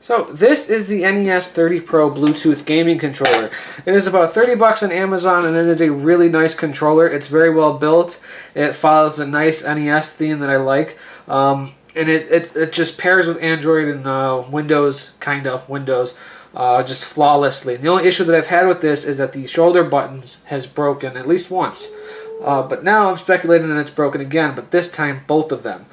So this is the NES30PRO Bluetooth gaming controller. It is about 30 bucks on Amazon, and it is a really nice controller. It's very well built. It follows a nice NES theme that I like. And it just pairs with Android and Windows, just flawlessly. The only issue that I've had with this is that the shoulder button has broken at least once. But now I'm speculating that it's broken again, but this time both of them.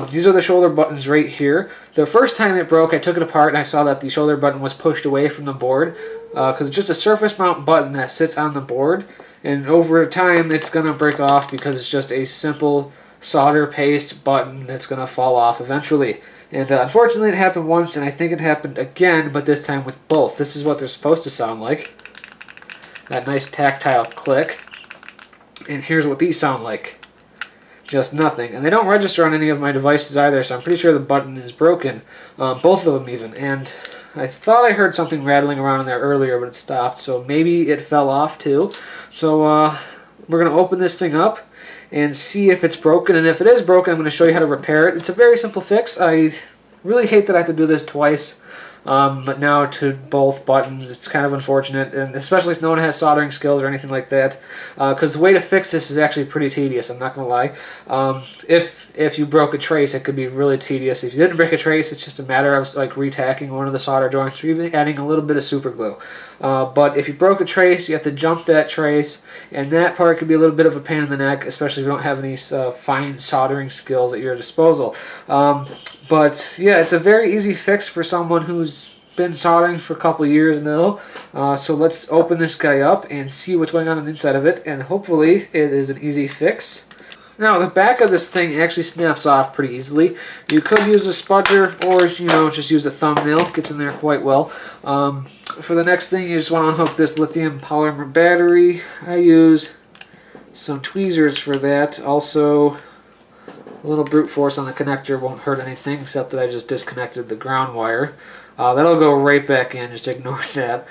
These are the shoulder buttons right here. The first time it broke, I took it apart and I saw that the shoulder button was pushed away from the board because it's just a surface mount button that sits on the board, and over time it's going to break off because it's just a simple solder paste button that's going to fall off eventually. And unfortunately it happened once, and I think it happened again, but this time with both. This is what they're supposed to sound like. That nice tactile click. And here's what these sound like. Just nothing. And they don't register on any of my devices either, so I'm pretty sure the button is broken. Both of them even. And I thought I heard something rattling around in there earlier, but it stopped. So maybe it fell off too. So we're going to open this thing up and see if it's broken. And if it is broken, I'm going to show you how to repair it. It's a very simple fix. I really hate that I have to do this twice. But now to both buttons, it's kind of unfortunate, and especially if no one has soldering skills or anything like that, because the way to fix this is actually pretty tedious, I'm not going to lie. If you broke a trace, it could be really tedious. If you didn't break a trace, it's just a matter of like retacking one of the solder joints or even adding a little bit of super glue. But if you broke a trace, you have to jump that trace, and that part could be a little bit of a pain in the neck, especially if you don't have any fine soldering skills at your disposal. But yeah, it's a very easy fix for someone who's been soldering for a couple of years now. So let's open this guy up and see what's going on the inside of it, and hopefully it is an easy fix. Now the back of this thing actually snaps off pretty easily. You could use a spudger, or just use a thumbnail. It gets in there quite well. For the next thing, you just want to unhook this lithium polymer battery. I use some tweezers for that. Also, a little brute force on the connector won't hurt anything, except that I just disconnected the ground wire. That'll go right back in, just ignore that.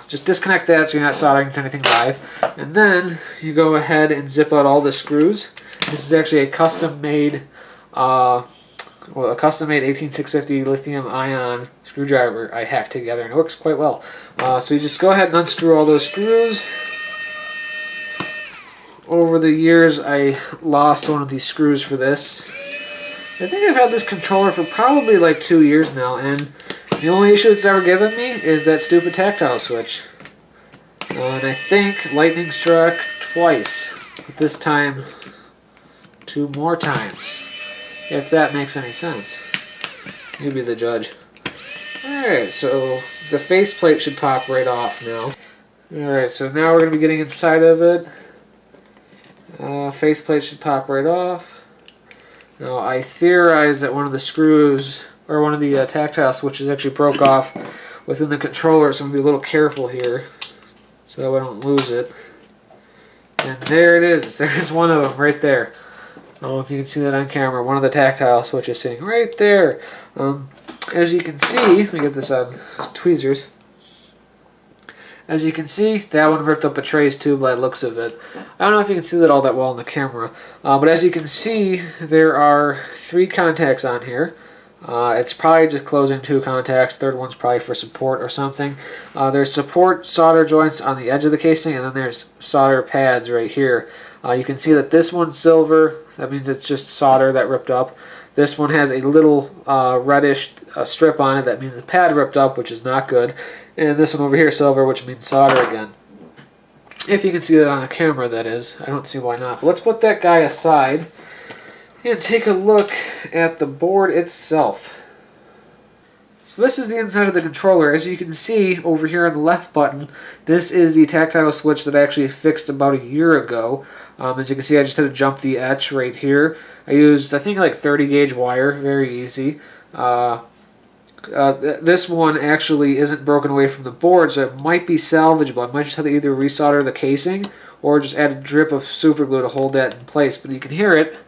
Just disconnect that so you're not soldering to anything live. And then you go ahead and zip out all the screws. This is actually a custom-made 18650 lithium-ion screwdriver I hacked together, and it works quite well. So you just go ahead and unscrew all those screws. Over the years, I lost one of these screws for this. I think I've had this controller for probably like 2 years now, and the only issue it's ever given me is that stupid tactile switch. And I think lightning struck twice, but this time 2 more times, if that makes any sense. You be the judge. Alright, so the faceplate should pop right off now. Alright, so now we're going to be getting inside of it. Faceplate should pop right off. Now I theorize that one of the screws, or one of the tactile switches actually broke off within the controller, so I'm going to be a little careful here so I don't lose it. And there it is. There's one of them right there. I don't know if you can see that on camera. One of the tactile switches sitting right there. As you can see, let me get this on tweezers. As you can see, that one ripped up a trace tube by the looks of it. I don't know if you can see that all that well on the camera, but as you can see, there are 3 contacts on here. It's probably just closing 2 contacts. Third one's probably for support or something. There's support solder joints on the edge of the casing, and then there's solder pads right here. You can see that this one's silver. That means it's just solder that ripped up. This one has a little reddish strip on it. That means the pad ripped up, which is not good. And this one over here, silver, which means solder again. If you can see that on the camera, that is. I don't see why not. But let's put that guy aside and take a look at the board itself. So this is the inside of the controller. As you can see over here on the left button, this is the tactile switch that I actually fixed about a year ago. As you can see, I just had to jump the etch right here. I used, I think, like 30 gauge wire, very easy. This one actually isn't broken away from the board, so it might be salvageable. I might just have to either resolder the casing or just add a drip of super glue to hold that in place. But you can hear it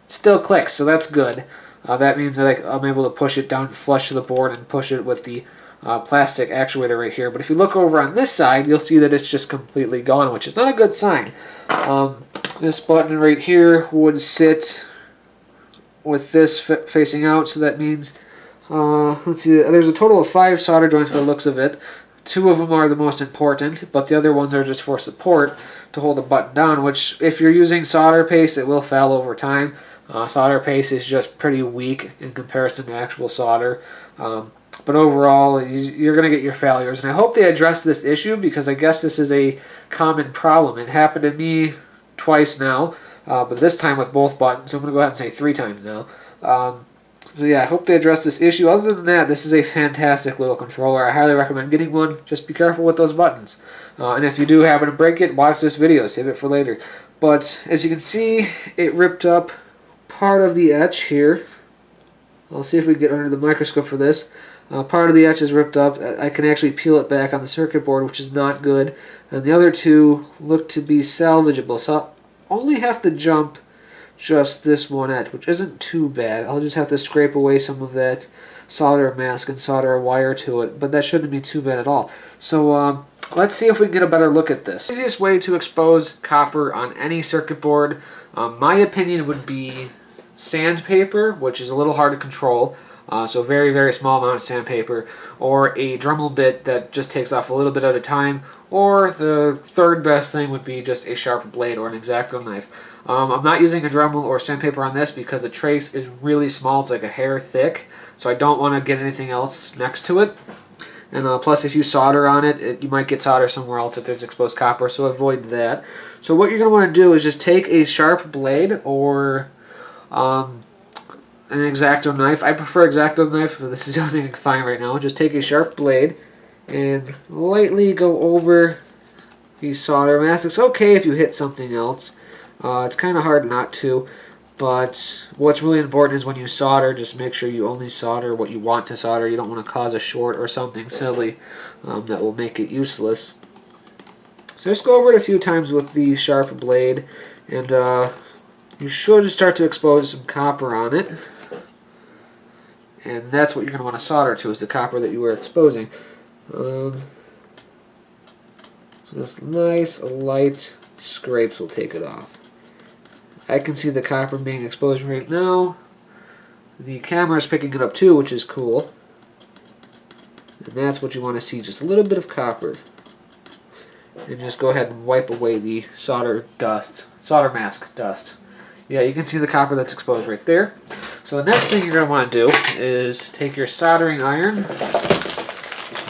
still clicks, so that's good. That means that I'm able to push it down flush to the board and push it with the plastic actuator right here. But if you look over on this side, you'll see that it's just completely gone, which is not a good sign. This button right here would sit with this facing out, so that means Let's see, there's a total of 5 solder joints by the looks of it. 2 of them are the most important, but the other ones are just for support to hold the button down, which if you're using solder paste, it will fail over time. Solder paste is just pretty weak in comparison to actual solder. But overall, you're going to get your failures. And I hope they address this issue because I guess this is a common problem. It happened to me twice now, but this time with both buttons. So I'm going to go ahead and say 3 times now. So yeah, I hope they address this issue. Other than that, this is a fantastic little controller. I highly recommend getting one. Just be careful with those buttons. And if you do happen to break it, watch this video. Save it for later. But as you can see, it ripped up part of the etch here. I'll see if we can get under the microscope for this. Part of the etch is ripped up. I can actually peel it back on the circuit board, which is not good. And the other 2 look to be salvageable. So I'll only have to jump just this one edge, which isn't too bad. I'll just have to scrape away some of that solder mask and solder a wire to it, but that shouldn't be too bad at all. So let's see if we can get a better look at this. The easiest way to expose copper on any circuit board, my opinion, would be sandpaper, which is a little hard to control. So very, very small amount of sandpaper, or a Dremel bit that just takes off a little bit at a time, or the third best thing would be just a sharp blade or an X-Acto knife. I'm not using a Dremel or sandpaper on this because the trace is really small. It's like a hair thick, so I don't want to get anything else next to it. And plus, if you solder on it, you might get solder somewhere else if there's exposed copper, so avoid that. So what you're going to want to do is just take a sharp blade or an X-Acto knife. I prefer X-Acto knife, but this is the only thing I can find right now. Just take a sharp blade and lightly go over the solder mask. It's okay if you hit something else. It's kind of hard not to, but what's really important is when you solder, just make sure you only solder what you want to solder. You don't want to cause a short or something silly that will make it useless. So just go over it a few times with the sharp blade, and you should start to expose some copper on it. And that's what you're going to want to solder to, is the copper that you were exposing. So this nice light scrapes will take it off. I can see the copper being exposed right now. The camera is picking it up too, which is cool. And that's what you want to see, just a little bit of copper. And just go ahead and wipe away the solder mask dust. Yeah, you can see the copper that's exposed right there. So the next thing you're going to want to do is take your soldering iron.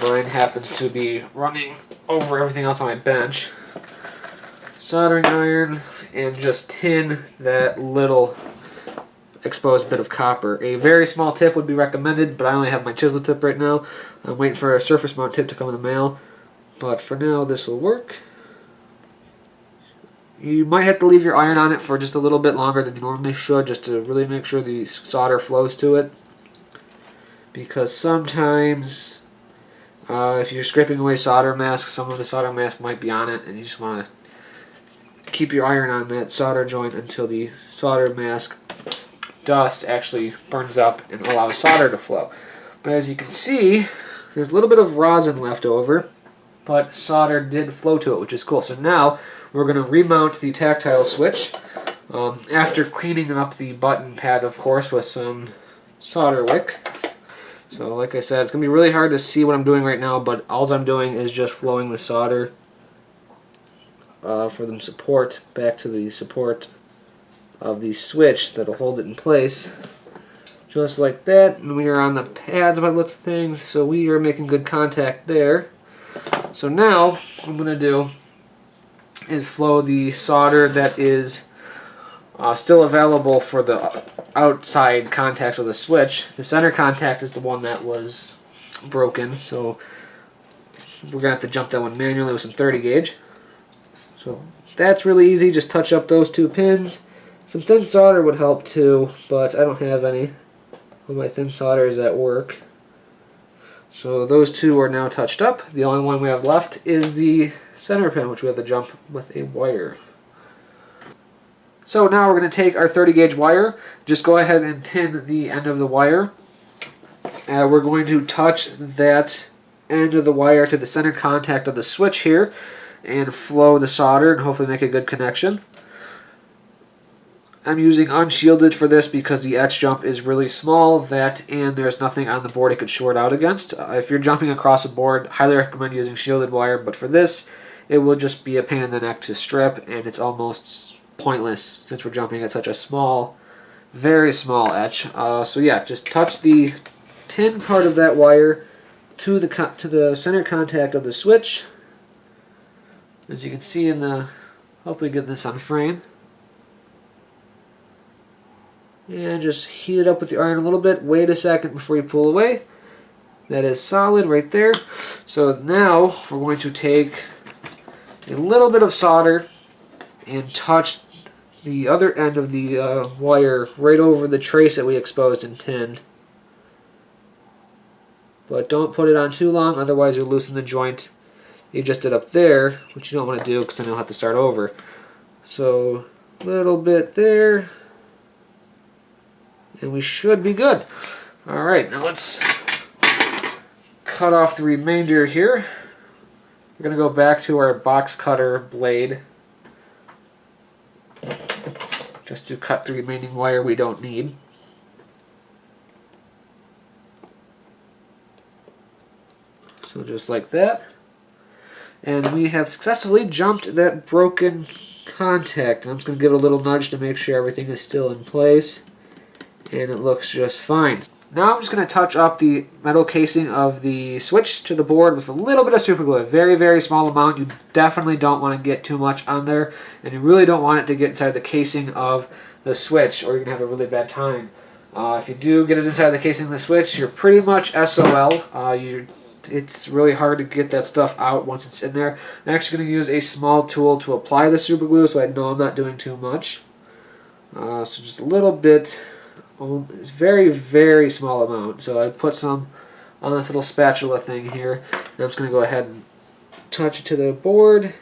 Mine happens to be running over everything else on my bench. Soldering iron, and just tin that little exposed bit of copper. A very small tip would be recommended, but I only have my chisel tip right now. I'm waiting for a surface mount tip to come in the mail, but for now this will work. You might have to leave your iron on it for just a little bit longer than you normally should, just to really make sure the solder flows to it, because sometimes if you're scraping away solder mask, some of the solder mask might be on it, and you just want to keep your iron on that solder joint until the solder mask dust actually burns up and allows solder to flow. But as you can see, there's a little bit of rosin left over, but solder did flow to it, which is cool. So now we're going to remount the tactile switch after cleaning up the button pad, of course, with some solder wick. So like I said, it's going to be really hard to see what I'm doing right now, but all I'm doing is just flowing the solder for the support back to the support of the switch that'll hold it in place, just like that. And we are on the pads by the looks of things, so we are making good contact there. So now what I'm going to do is flow the solder that is still available for the outside contacts of the switch. The center contact is the one that was broken, so we're going to have to jump that one manually with some 30 gauge. So that's really easy, just touch up those 2 pins. Some thin solder would help too, but I don't have any. All my thin solder is at work. So those 2 are now touched up. The only one we have left is the center pin, which we have to jump with a wire. So now we're going to take our 30 gauge wire, just go ahead and tin the end of the wire. We're going to touch that end of the wire to the center contact of the switch here, and flow the solder and hopefully make a good connection. I'm using unshielded for this because the etch jump is really small, that and there's nothing on the board it could short out against. If you're jumping across a board, highly recommend using shielded wire, but for this, it will just be a pain in the neck to strip, and it's almost pointless since we're jumping at such a small, very small etch. So yeah, just touch the tin part of that wire to the center contact of the switch. As you can see in the, hopefully get this on frame. And just heat it up with the iron a little bit. Wait a second before you pull away. That is solid right there. So now we're going to take a little bit of solder and touch the other end of the wire right over the trace that we exposed and tinned. But don't put it on too long, otherwise you'll loosen the joint you just did up there, which you don't want to do because then you'll have to start over. So a little bit there. And we should be good. Alright, now let's cut off the remainder here. We're going to go back to our box cutter blade just to cut the remaining wire we don't need. So just like that. And we have successfully jumped that broken contact. I'm just going to give it a little nudge to make sure everything is still in place. And it looks just fine. Now I'm just going to touch up the metal casing of the switch to the board with a little bit of super glue. A very, very small amount. You definitely don't want to get too much on there. And you really don't want it to get inside the casing of the switch, or you're going to have a really bad time. If you do get it inside the casing of the switch, you're pretty much SOL. It's really hard to get that stuff out once it's in there. I'm actually going to use a small tool to apply the super glue so I know I'm not doing too much. So just a little bit. It's very, very small amount. So I put some on this little spatula thing here. And I'm just going to go ahead and touch it to the board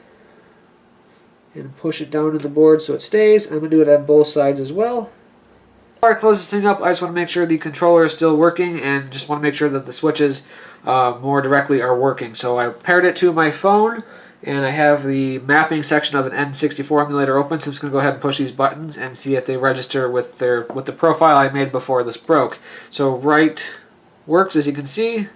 and push it down to the board so it stays. I'm going to do it on both sides as well. Before I close this thing up, I just want to make sure the controller is still working and just want to make sure that the switches more directly are working. So I paired it to my phone, and I have the mapping section of an N64 emulator open, so I'm just going to go ahead and push these buttons and see if they register with the profile I made before this broke. So right works, as you can see,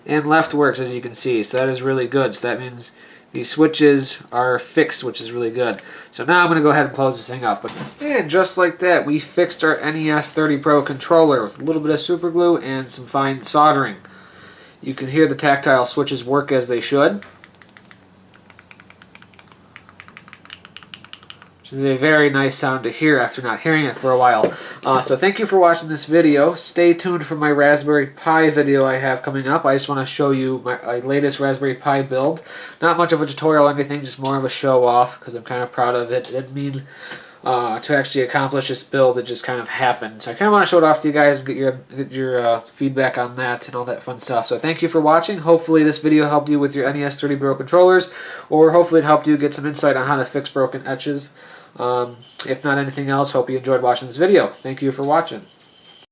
and left works, as you can see. So that is really good. So that means the switches are fixed, which is really good. So now I'm going to go ahead and close this thing up. And just like that, we fixed our NES30PRO controller with a little bit of super glue and some fine soldering. You can hear the tactile switches work as they should, which is a very nice sound to hear after not hearing it for a while. So thank you for watching this video. Stay tuned for my Raspberry Pi video I have coming up. I just want to show you my latest Raspberry Pi build. Not much of a tutorial or anything, just more of a show off because I'm kind of proud of it. It didn't mean to actually accomplish this build, it just kind of happened. So I kind of want to show it off to you guys and get your feedback on that and all that fun stuff. So thank you for watching. Hopefully this video helped you with your NES30PRO controllers, or hopefully it helped you get some insight on how to fix broken etches. If not anything else, hope you enjoyed watching this video. Thank you for watching.